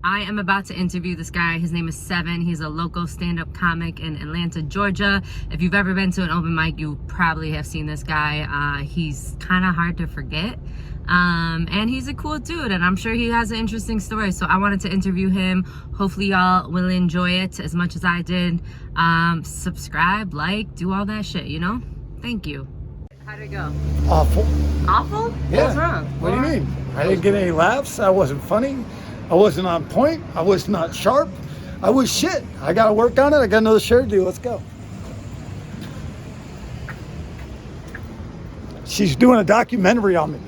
I am about to interview this guy. His name is Seven. He's a local stand-up comic in Atlanta, Georgia. If you've ever been to an open mic, you probably have seen this guy. He's kind of hard to forget. And he's a cool dude, and I'm sure he has an interesting story. So I wanted to interview him. Hopefully y'all will enjoy it as much as I did. Subscribe, like, do all that shit, you know? Thank you. How'd it go? Awful. Awful? Yeah. What's wrong? What do you mean? I didn't get any laughs. I wasn't funny. I wasn't on point. I was not sharp. I was shit. I got to work on it. I got another show to do. Let's go. She's doing a documentary on me.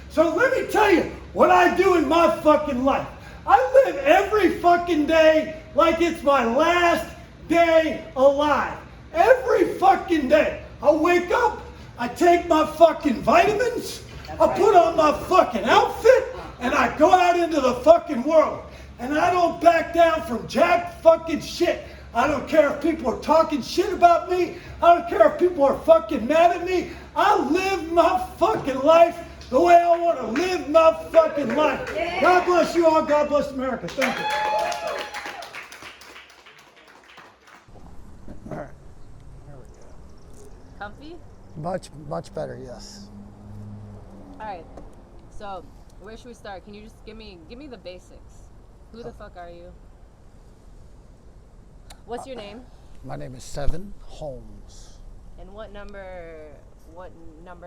So let me tell you what I do in my fucking life. I live every fucking day like it's my last day alive. Every fucking day. I wake up, I take my fucking vitamins, I put on my fucking outfit, and I go out into the fucking world. And I don't back down from jack fucking shit. I don't care if people are talking shit about me. I don't care if people are fucking mad at me. I live my fucking life the way I want to live my fucking life. God bless you all. God bless America. Thank you. All right. There we go. Comfy? Much better, yes. All right. So, where should we start? Can you just give me the basics? Who the fuck are you? What's your name? My name is Seven Holmes. And what number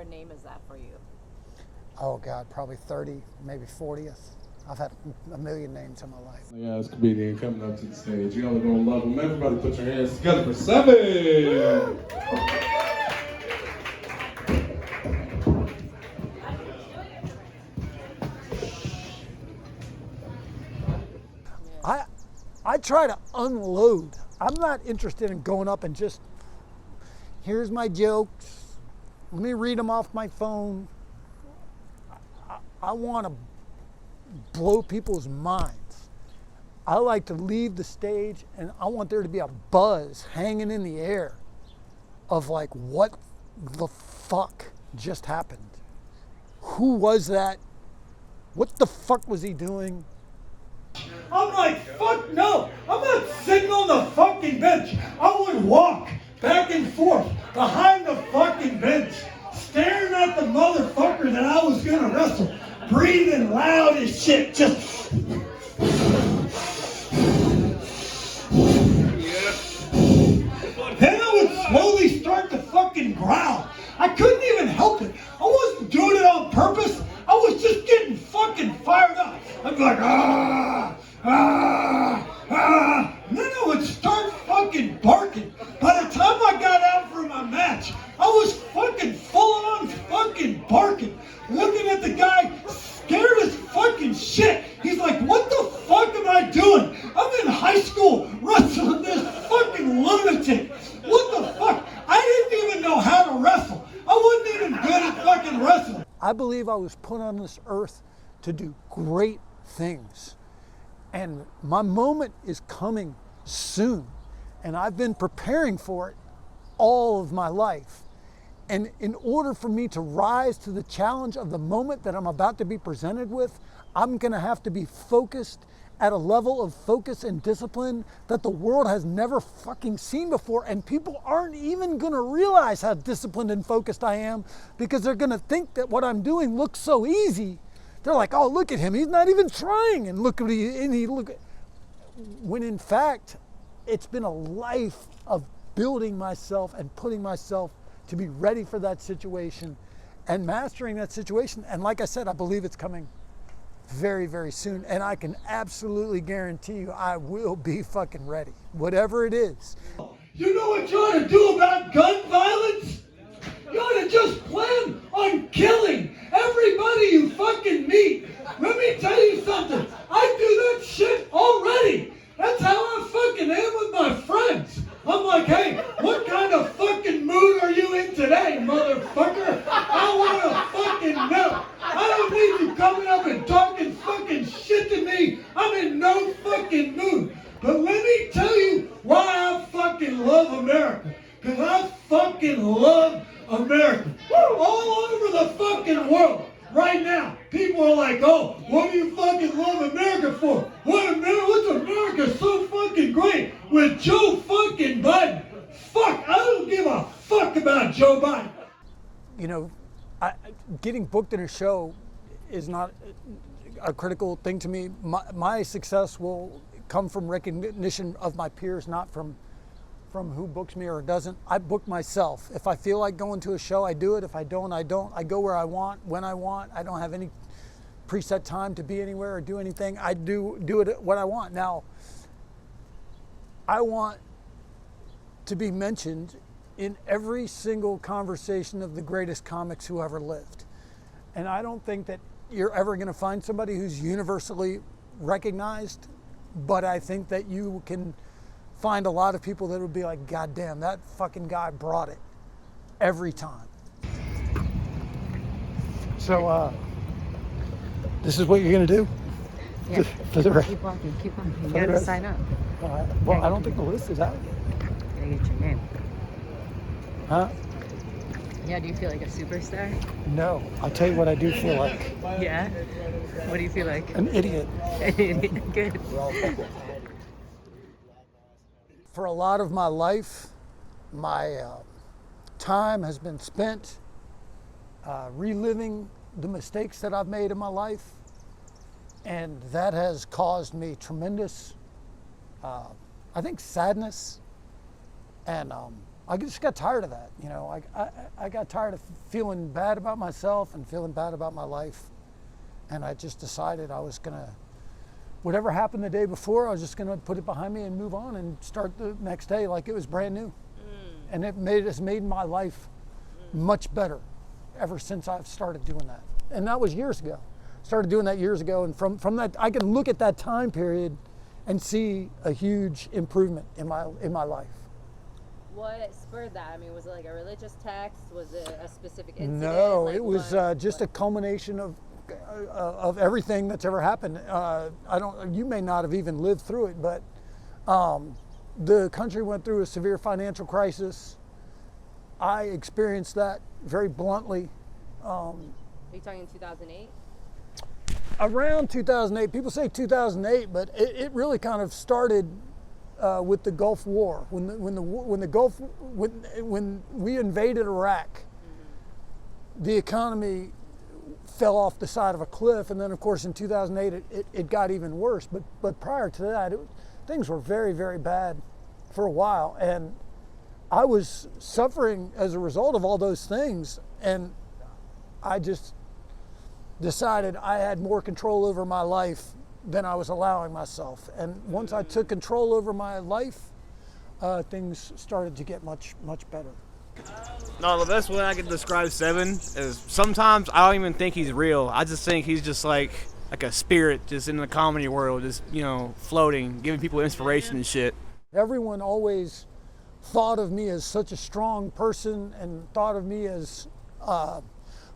name is that for you? Oh God, probably 30, maybe 40th. I've had a million names in my life. Yeah, it's comedian coming up to the stage. Y'all are gonna love him. Everybody put your hands together for Seven. I try to unload. I'm not interested in going up and just, here's my jokes. Let me read them off my phone. I want to blow people's minds. I like to leave the stage and I want there to be a buzz hanging in the air of like, what the fuck just happened? Who was that? What the fuck was he doing? I'm like, fuck no. I'm not sitting on the fucking bench. I would walk back and forth behind the fucking bench, staring at the motherfucker that I was going to wrestle, breathing loud as shit, just... Then I would slowly start to fucking growl. I couldn't even help it. I wasn't doing it on purpose. I was just getting fucking fired up. I'd be like, ah, ah, ah. And then I would start fucking barking. By the time I got out for my match, I was fucking full on fucking barking. Looking at the guy, scared as fucking shit. He's like, what the fuck am I doing? I'm in high school wrestling this fucking lunatic. What the fuck? I didn't even know how to wrestle. I wasn't even good at fucking wrestling. I believe I was put on this earth to do great things. And my moment is coming soon. And I've been preparing for it all of my life. And in order for me to rise to the challenge of the moment that I'm about to be presented with, I'm gonna have to be focused at a level of focus and discipline that the world has never fucking seen before. And people aren't even gonna realize how disciplined and focused I am because they're gonna think that what I'm doing looks so easy. They're like, oh, look at him, he's not even trying. And look at when in fact, it's been a life of building myself and putting myself to be ready for that situation and mastering that situation. And like I said, I believe it's coming very, very soon. And I can absolutely guarantee you I will be fucking ready, whatever it is. You know what you ought to do about gun violence? You ought to just plan on killing everybody you fucking meet. Let me tell you something. I do that shit already. That's how I fucking am with my friends. I'm like, hey, what kind of fucking mood are you in today, motherfucker? I want to fucking know. I don't need you coming up and talking fucking shit to me. I'm in no fucking mood. But let me tell you why I fucking love America. Because I fucking love America. All over the fucking world. Right now, people are like, oh, what do you fucking love America for? with Joe fucking Biden. Fuck, I don't give a fuck about Joe Biden. You know, getting booked in a show is not a critical thing to me. My success will come from recognition of my peers, not from who books me or doesn't. I book myself. If I feel like going to a show, I do it. If I don't, I don't. I go where I want, when I want. I don't have any preset time to be anywhere or do anything. I do it what I want. Now, I want to be mentioned in every single conversation of the greatest comics who ever lived. And I don't think that you're ever going to find somebody who's universally recognized, but I think that you can find a lot of people that would be like, God damn, that fucking guy brought it every time. So this is what you're going to do? Yeah. For the rest. Keep walking. You gotta sign up. Well, I don't think the list is out yet. You gotta get your name. Huh? Yeah, do you feel like a superstar? No, I'll tell you what I do feel like. Yeah? What do you feel like? An idiot. Good. For a lot of my life, my time has been spent reliving the mistakes that I've made in my life, and that has caused me tremendous, I think, sadness, and I just got tired of that. You know, I got tired of feeling bad about myself and feeling bad about my life, and I just decided I was gonna, whatever happened the day before, I was just gonna put it behind me and move on and start the next day like it was brand new. And it has made my life much better ever since I've started doing that. And that was years ago. Started doing that years ago, and from that, I can look at that time period and see a huge improvement in my life. What spurred that? I mean, was it like a religious text? Was it a specific incident? No, it was just a culmination of everything that's ever happened. You may not have even lived through it, but the country went through a severe financial crisis. I experienced that very bluntly. Are you talking 2008? Around 2008, people say 2008, but it really kind of started with the Gulf War. When we invaded Iraq, the economy fell off the side of a cliff, and then of course in 2008 it got even worse. But prior to that, things were very, very bad for a while, and I was suffering as a result of all those things, and I just decided I had more control over my life than I was allowing myself. And once I took control over my life, things started to get much, much better. No, the best way I can describe Seven is sometimes I don't even think he's real. I just think he's just like a spirit just in the comedy world, just, you know, floating, giving people inspiration and shit. Everyone always thought of me as such a strong person and thought of me as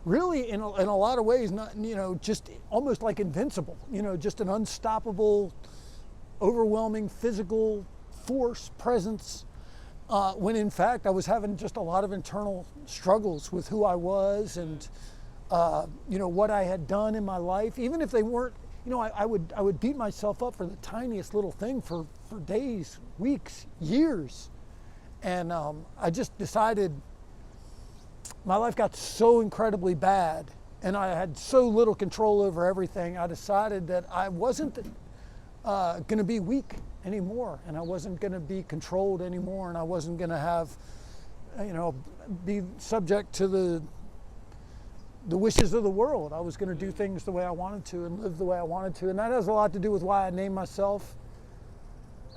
really in a lot of ways, not, you know, just almost like invincible, you know, just an unstoppable, overwhelming physical force, presence, when in fact I was having just a lot of internal struggles with who I was and, you know, what I had done in my life, even if they weren't, you know, I would beat myself up for the tiniest little thing for days, weeks, years. And I just decided, my life got so incredibly bad and I had so little control over everything, I decided that I wasn't going to be weak anymore, and I wasn't going to be controlled anymore, and I wasn't going to have, you know, be subject to the wishes of the world. I was going to do things the way I wanted to and live the way I wanted to, and that has a lot to do with why I named myself,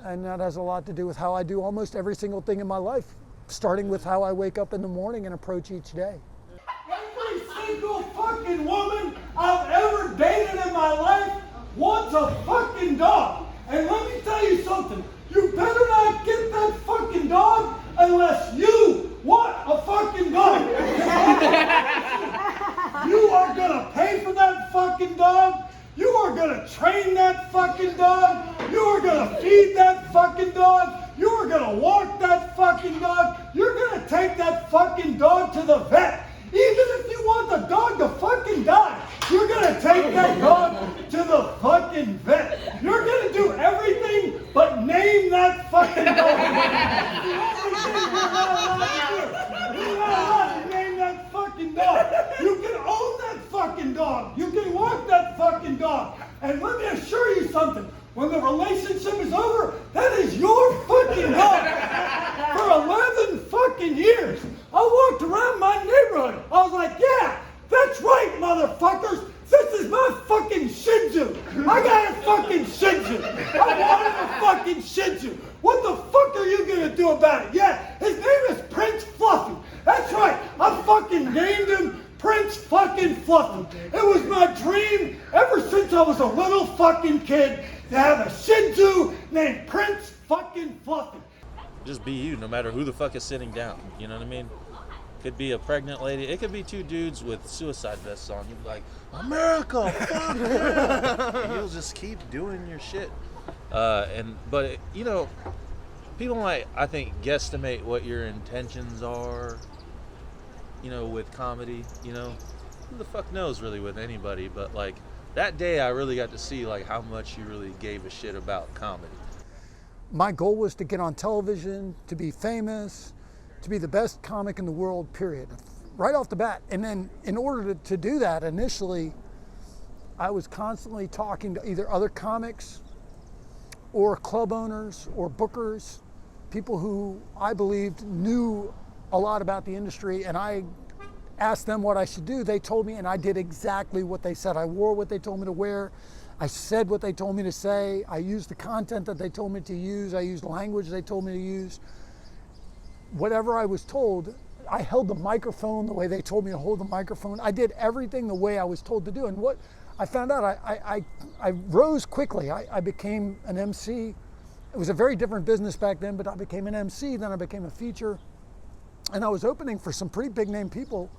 and that has a lot to do with how I do almost every single thing in my life, starting with how I wake up in the morning and approach each day. Every single fucking woman I've ever dated in my life wants a fucking dog. And let me tell you something, you better not get that fucking dog unless you want a fucking dog. You are gonna pay for that fucking dog. You are gonna train that fucking dog. You are gonna feed that fucking dog. You are gonna walk that fucking dog. You're gonna take that fucking dog to the vet. Even if you want the dog to fucking die, you're gonna take that dog to the fucking vet. You're gonna do everything but name that fucking dog. It's the only thing you're not allowed to do. You're not allowed to name that fucking dog. You can own that fucking dog. You can walk that fucking dog. And let me assure you something. When the relationship is over, that is your fucking dog. For 11 fucking years, I walked around my neighborhood. I was like, yeah, that's right, motherfuckers. This is my fucking Shih Tzu. I got a fucking Shih Tzu. I wanted a fucking Shih Tzu. What the fuck are you gonna do about it? Yeah, his name is Prince Fluffy. That's right. I fucking named him Prince fucking Fluffy. It was my dream ever since I was a little fucking kid to have a Shih Tzu named Prince fucking Fluffy. Just be you, no matter who the fuck is sitting down. You know what I mean? Could be a pregnant lady. It could be two dudes with suicide vests on. You'd be like, America, fuck yeah! And you'll just keep doing your shit. But you know, people might, I think, guesstimate what your intentions are. You know, with comedy. You know, who the fuck knows really with anybody? But like that day, I really got to see like how much you really gave a shit about comedy. My goal was to get on television, to be famous, to be the best comic in the world, period. Right off the bat. And then in order to do that, initially, I was constantly talking to either other comics or club owners or bookers, people who I believed knew a lot about the industry, and I asked them what I should do. They told me, and I did exactly what they said. I wore what they told me to wear. I said what they told me to say. I used the content that they told me to use. I used language they told me to use. Whatever I was told, I held the microphone the way they told me to hold the microphone. I did everything the way I was told to do. And what I found out, I rose quickly. I became an MC. It was a very different business back then, but I became an MC, then I became a feature. And I was opening for some pretty big name people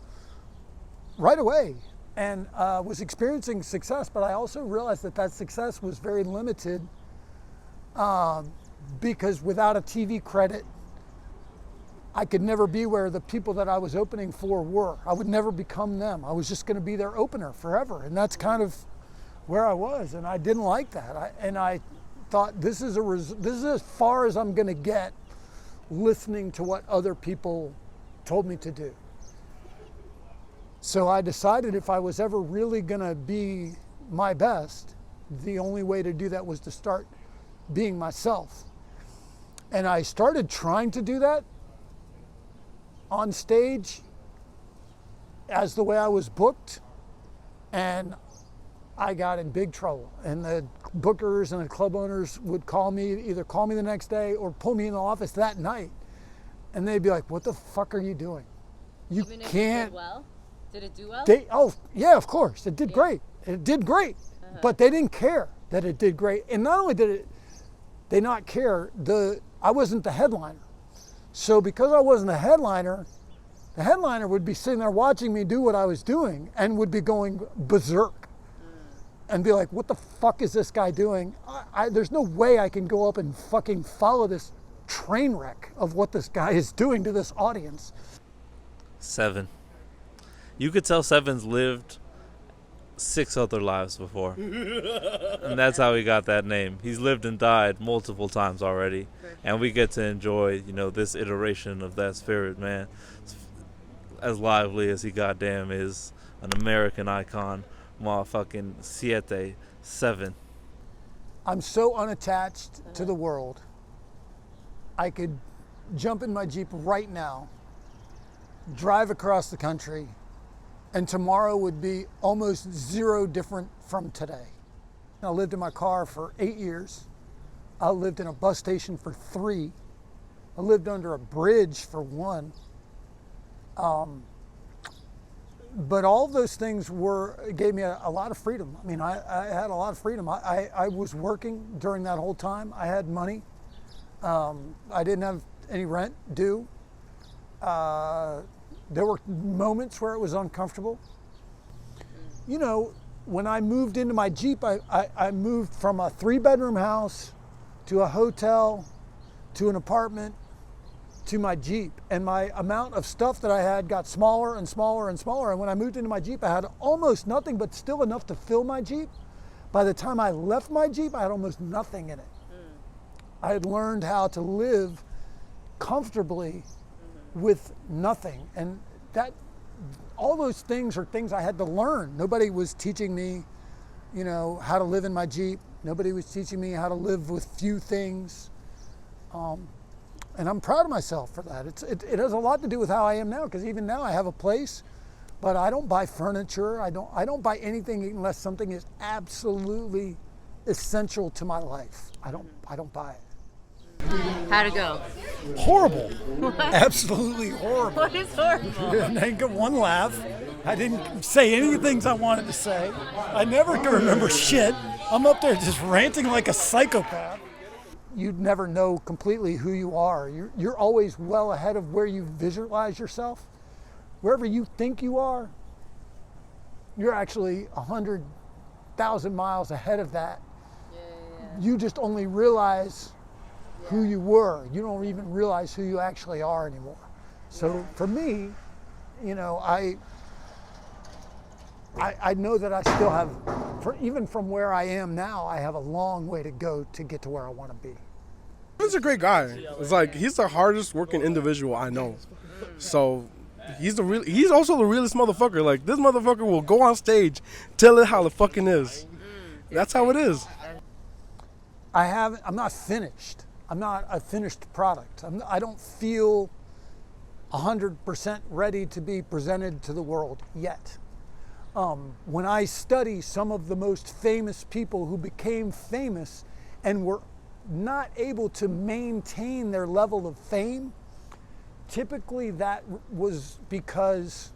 right away, and was experiencing success, but I also realized that success was very limited because without a TV credit, I could never be where the people that I was opening for were. I would never become them. I was just going to be their opener forever, and that's kind of where I was, and I didn't like that. I thought this is as far as I'm going to get listening to what other people told me to do. So I decided if I was ever really going to be my best, the only way to do that was to start being myself. And I started trying to do that on stage as the way I was booked, and I got in big trouble. And the bookers and the club owners would either call me the next day or pull me in the office that night. And they'd be like, what the fuck are you doing? You Even if can't. It did well? Did it do well? Oh, yeah, of course. It did great. It did great. But they didn't care that it did great. And not only did they not care, I wasn't the headliner. So because I wasn't the headliner would be sitting there watching me do what I was doing and would be going berserk and be like, what the fuck is this guy doing? There's no way I can go up and fucking follow this train wreck of what this guy is doing to this audience. Seven. You could tell Seven's lived 6 other lives before. And that's how he got that name. He's lived and died multiple times already. And we get to enjoy, this iteration of that spirit, man. As lively as he goddamn is. An American icon. Motherfucking 7. I'm so unattached to the world. I could jump in my Jeep right now, drive across the country, and tomorrow would be almost zero different from today. I lived in my car for 8 years. I lived in a bus station for 3. I lived under a bridge for 1. But all those things gave me a lot of freedom. I mean, I had a lot of freedom. I was working during that whole time. I had money. I didn't have any rent due. There were moments where it was uncomfortable. When I moved into my Jeep, I moved from a 3-bedroom house to a hotel to an apartment to my Jeep. And my amount of stuff that I had got smaller and smaller and smaller. And when I moved into my Jeep, I had almost nothing, but still enough to fill my Jeep. By the time I left my Jeep, I had almost nothing in it. I had learned how to live comfortably with nothing. And that, all those things are things I had to learn. Nobody was teaching me, you know, how to live in my Jeep. Nobody was teaching me how to live with few things. And I'm proud of myself for that. It has a lot to do with how I am now, because even now I have a place, but I don't buy furniture. I don't buy anything unless something is absolutely essential to my life. I don't buy it. How'd it go? Horrible. Absolutely horrible. What is horrible? I didn't get one laugh. I didn't say any things I wanted to say. I never can remember shit. I'm up there just ranting like a psychopath. You'd never know completely who you are. You're always well ahead of where you visualize yourself. Wherever you think you are, you're actually 100,000 miles ahead of that. You just only realize who you were. You don't even realize who you actually are anymore. So for me, you know, I know that I still have, even from where I am now, I have a long way to go to get to where I want to be. He's a great guy. It's like, he's the hardest working individual I know. So he's also the realest motherfucker. Like, this motherfucker will go on stage, tell it how the fucking is. That's how it is. I'm not finished. I'm not a finished product. I don't feel 100% ready to be presented to the world yet. When I study some of the most famous people who became famous and were not able to maintain their level of fame, typically that was because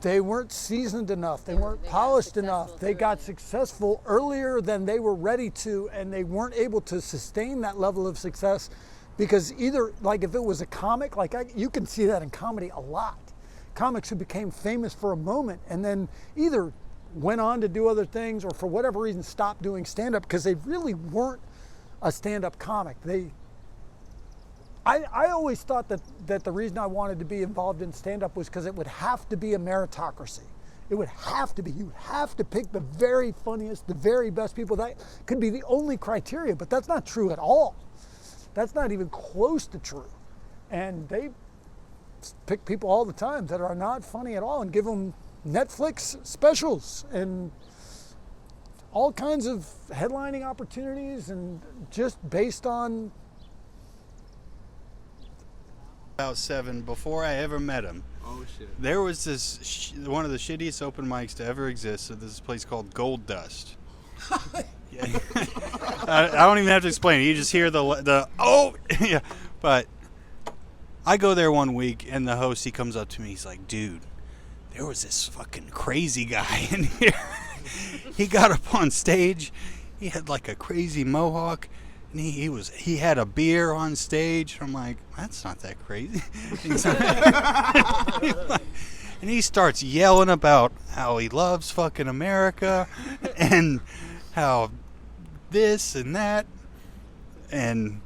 they weren't seasoned enough, they weren't polished enough, they got successful earlier than they were ready to, and they weren't able to sustain that level of success because either, like if it was a comic, you can see that in comedy a lot. Comics who became famous for a moment and then either went on to do other things or for whatever reason stopped doing stand-up because they really weren't a stand-up comic. I always thought that the reason I wanted to be involved in stand-up was because it would have to be a meritocracy. It would have to be. You would have to pick the very funniest, the very best people. That could be the only criteria, but that's not true at all. That's not even close to true. And they pick people all the time that are not funny at all and give them Netflix specials and all kinds of headlining opportunities, and just based on about Seven before I ever met him. Oh shit. There was this one of the shittiest open mics to ever exist. So this is a place called Gold Dust. Yeah. I don't even have to explain it. You just hear the oh yeah. But I go there one week and the host, he comes up to me. He's like, "Dude, there was this fucking crazy guy in here. He got up on stage. He had like a crazy mohawk. And he had a beer on stage." I'm like, "That's not that crazy." And he starts yelling about how he loves fucking America and how this and that. And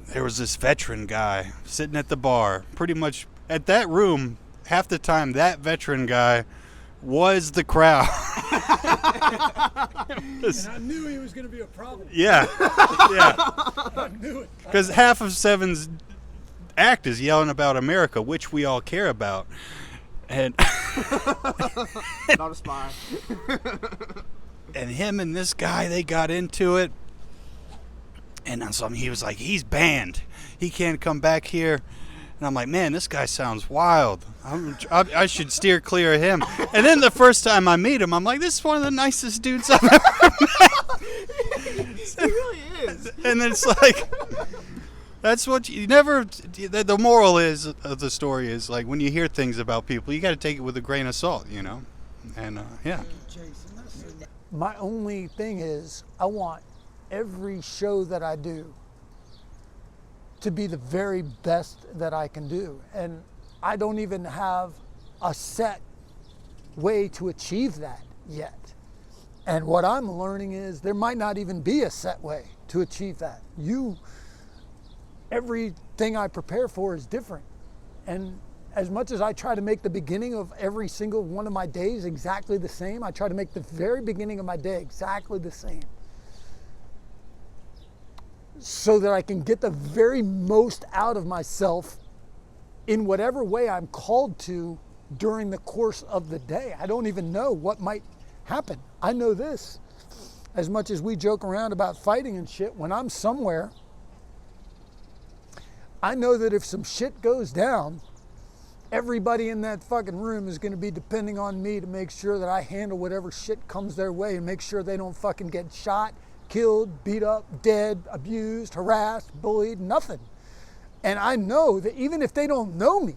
there was this veteran guy sitting at the bar. Pretty much at that room, half the time that veteran guy was the crowd. And I knew he was going to be a problem. Yeah. I knew it. Because half of Seven's act is yelling about America, which we all care about. And Not a spy. and him and this guy, they got into it. And so he was like, "He's banned. He can't come back here." And I'm like, "Man, this guy sounds wild. I should steer clear of him." And then the first time I meet him, I'm like, "This is one of the nicest dudes I've ever met." He really is. And it's like, that's what you never. The moral is of the story is like, when you hear things about people, you got to take it with a grain of salt, you know. And yeah. My only thing is, I want every show that I do to be the very best that I can do. And I don't even have a set way to achieve that yet. And what I'm learning is there might not even be a set way to achieve that. Everything I prepare for is different. And as much as I try to make the beginning of every single one of my days exactly the same, I try to make the very beginning of my day exactly the same. so that I can get the very most out of myself in whatever way I'm called to during the course of the day. I don't even know what might happen. I know this, as much as we joke around about fighting and shit, when I'm somewhere, I know that if some shit goes down, everybody in that fucking room is gonna be depending on me to make sure that I handle whatever shit comes their way and make sure they don't fucking get shot, killed, beat up, dead, abused, harassed, bullied, nothing. And I know that even if they don't know me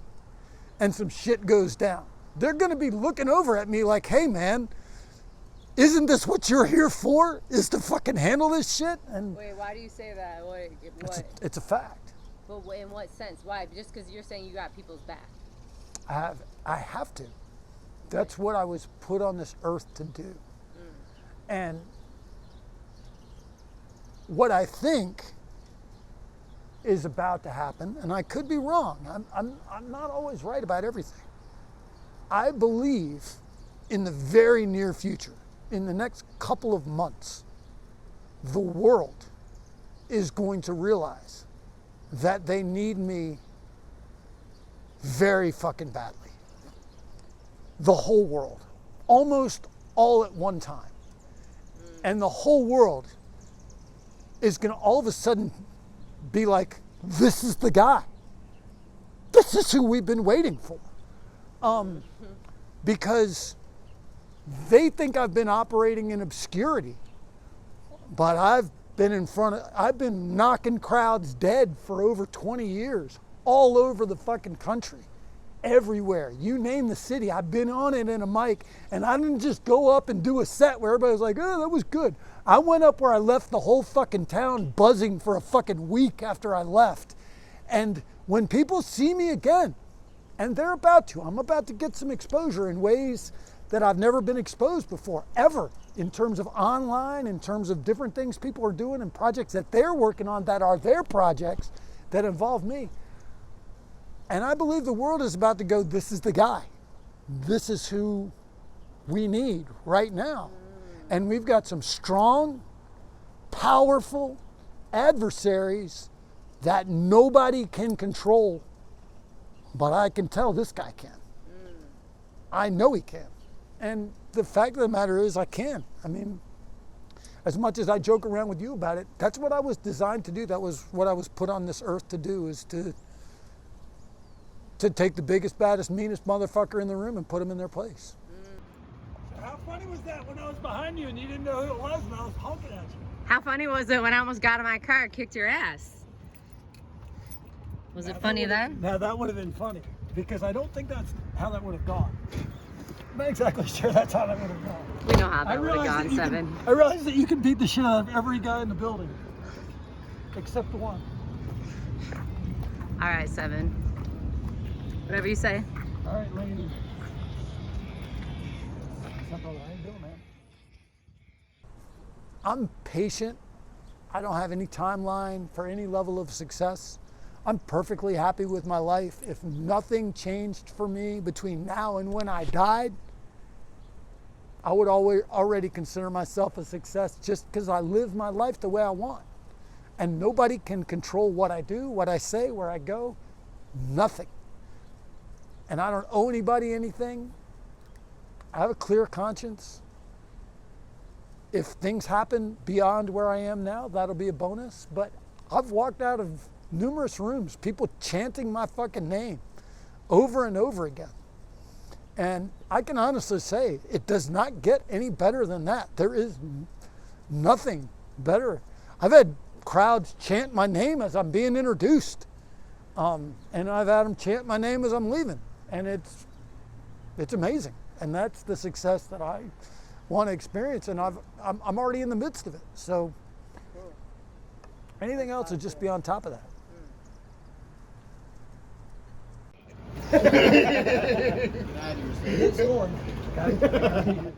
and some shit goes down, they're gonna be looking over at me like, hey man, isn't this what you're here for? Is to fucking handle this shit? And Wait, why do you say that? What? it's a fact. But in what sense? Why? Just because you're saying you got people's back? I have to. That's what I was put on this earth to do. And what I think is about to happen, and I could be wrong, I'm not always right about everything. I believe in the very near future, in the next couple of months, the world is going to realize that they need me very fucking badly. The whole world, almost all at one time. And the whole world is gonna all of a sudden be like, this is the guy. This is who we've been waiting for. Because they think I've been operating in obscurity, but I've been knocking crowds dead for over 20 years, all over the fucking country, everywhere. You name the city, I've been on it in a mic, and I didn't just go up and do a set where everybody was like, oh, that was good. I went up where I left the whole fucking town buzzing for a fucking week after I left. And when people see me again, and they're about to, I'm about to get some exposure in ways that I've never been exposed before, ever, in terms of online, in terms of different things people are doing and projects that they're working on that are their projects that involve me. And I believe the world is about to go, this is the guy. This is who we need right now. And we've got some strong, powerful adversaries that nobody can control, but I can tell this guy can. I know he can. And the fact of the matter is I can. I mean, as much as I joke around with you about it, that's what I was designed to do. That was what I was put on this earth to do, is to take the biggest, baddest, meanest motherfucker in the room and put him in their place. How funny was that when I was behind you and you didn't know who it was and I was honking at you? How funny was it when I almost got in my car and kicked your ass? Was it funny then? Now that would have been funny, because I don't think that's how that would have gone. I'm not exactly sure that's how that would have gone. We know how that would have gone, Seven. I realize that you can beat the shit out of every guy in the building, except the one. All right, Seven. Whatever you say. All right, lady. How you doing, man? I'm patient. I don't have any timeline for any level of success. I'm perfectly happy with my life. If nothing changed for me between now and when I died, I would already consider myself a success, just because I live my life the way I want. And nobody can control what I do, what I say, where I go. Nothing. And I don't owe anybody anything. I have a clear conscience. If things happen beyond where I am now, that'll be a bonus. But I've walked out of numerous rooms, people chanting my fucking name over and over again. And I can honestly say it does not get any better than that. There is nothing better. I've had crowds chant my name as I'm being introduced. And I've had them chant my name as I'm leaving. And it's amazing. And that's the success that I want to experience. And I'm already in the midst of it. So anything else would just be on top of that. Good scoring.